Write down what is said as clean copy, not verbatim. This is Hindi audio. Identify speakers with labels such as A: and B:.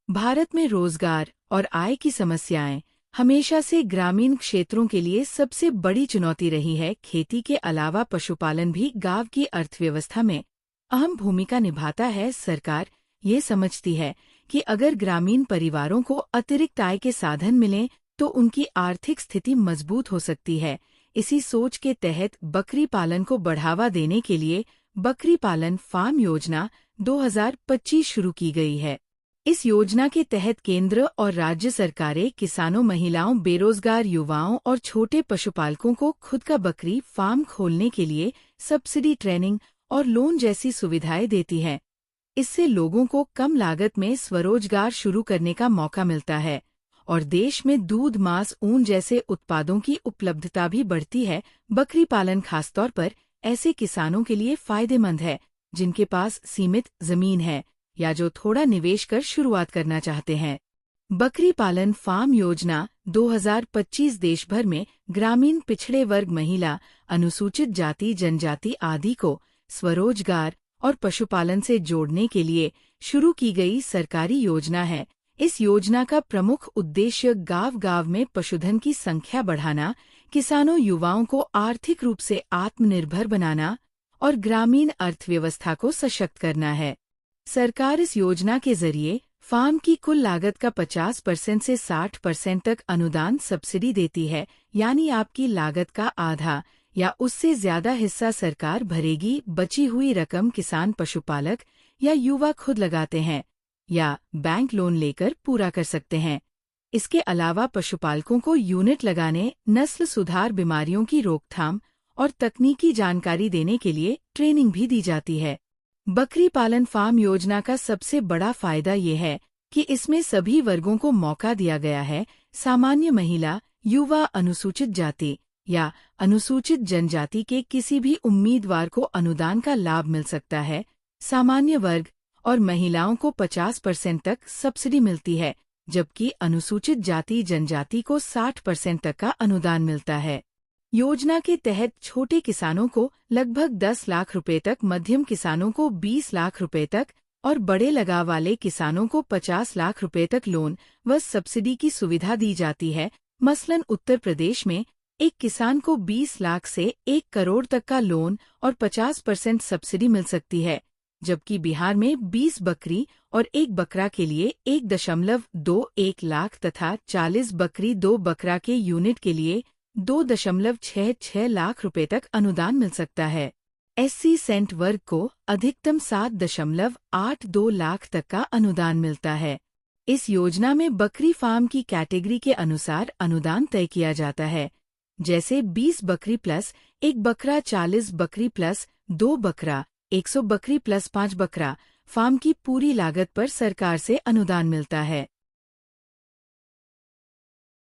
A: भारत में रोजगार और आय की समस्याएं हमेशा से ग्रामीण क्षेत्रों के लिए सबसे बड़ी चुनौती रही है। खेती के अलावा पशुपालन भी गांव की अर्थव्यवस्था में अहम भूमिका निभाता है। सरकार ये समझती है कि अगर ग्रामीण परिवारों को अतिरिक्त आय के साधन मिलें तो उनकी आर्थिक स्थिति मजबूत हो सकती है। इसी सोच के तहत बकरी पालन को बढ़ावा देने के लिए बकरी पालन फार्म योजना 2025 शुरू की गई है। इस योजना के तहत केंद्र और राज्य सरकारें किसानों, महिलाओं, बेरोजगार युवाओं और छोटे पशुपालकों को खुद का बकरी फार्म खोलने के लिए सब्सिडी, ट्रेनिंग और लोन जैसी सुविधाएं देती हैं। इससे लोगों को कम लागत में स्वरोजगार शुरू करने का मौका मिलता है और देश में दूध, मांस, ऊन जैसे उत्पादों की उपलब्धता भी बढ़ती है। बकरी पालन खासतौर पर ऐसे किसानों के लिए फायदेमंद है जिनके पास सीमित जमीन है या जो थोड़ा निवेश कर शुरुआत करना चाहते हैं। बकरी पालन फार्म योजना 2025 देश भर में ग्रामीण, पिछड़े वर्ग, महिला, अनुसूचित जाति, जनजाति आदि को स्वरोजगार और पशुपालन से जोड़ने के लिए शुरू की गई सरकारी योजना है। इस योजना का प्रमुख उद्देश्य गांव-गांव में पशुधन की संख्या बढ़ाना, किसानों, युवाओं को आर्थिक रूप से आत्मनिर्भर बनाना और ग्रामीण अर्थव्यवस्था को सशक्त करना है। सरकार इस योजना के जरिए फार्म की कुल लागत का 50% से 60% तक अनुदान सब्सिडी देती है, यानी आपकी लागत का आधा या उससे ज्यादा हिस्सा सरकार भरेगी। बची हुई रकम किसान, पशुपालक या युवा खुद लगाते हैं या बैंक लोन लेकर पूरा कर सकते हैं। इसके अलावा पशुपालकों को यूनिट लगाने, नस्ल सुधार, बीमारियों की रोकथाम और तकनीकी जानकारी देने के लिए ट्रेनिंग भी दी जाती है। बकरी पालन फार्म योजना का सबसे बड़ा फायदा ये है कि इसमें सभी वर्गों को मौका दिया गया है। सामान्य महिला, युवा, अनुसूचित जाति या अनुसूचित जनजाति के किसी भी उम्मीदवार को अनुदान का लाभ मिल सकता है। सामान्य वर्ग और महिलाओं को 50% तक सब्सिडी मिलती है, जबकि अनुसूचित जाति, जनजाति को 60% तक का अनुदान मिलता है। योजना के तहत छोटे किसानों को लगभग 10 लाख रुपए तक, मध्यम किसानों को 20 लाख रुपए तक और बड़े लगाव वाले किसानों को 50 लाख रुपए तक लोन व सब्सिडी की सुविधा दी जाती है। मसलन उत्तर प्रदेश में एक किसान को 20 लाख से 1 करोड़ तक का लोन और 50% सब्सिडी मिल सकती है, जबकि बिहार में 20 बकरी और 1 बकरा के लिए 1.21 लाख तथा 40 बकरी 2 बकरा के यूनिट के लिए 2.66 लाख रुपए तक अनुदान मिल सकता है। एससी सेंट वर्ग को अधिकतम 7.82 लाख तक का अनुदान मिलता है। इस योजना में बकरी फार्म की कैटेगरी के अनुसार अनुदान तय किया जाता है, जैसे 20 बकरी प्लस 1 बकरा, 40 बकरी प्लस 2 बकरा, 100 बकरी प्लस 5 बकरा। फार्म की पूरी लागत पर सरकार से अनुदान मिलता है।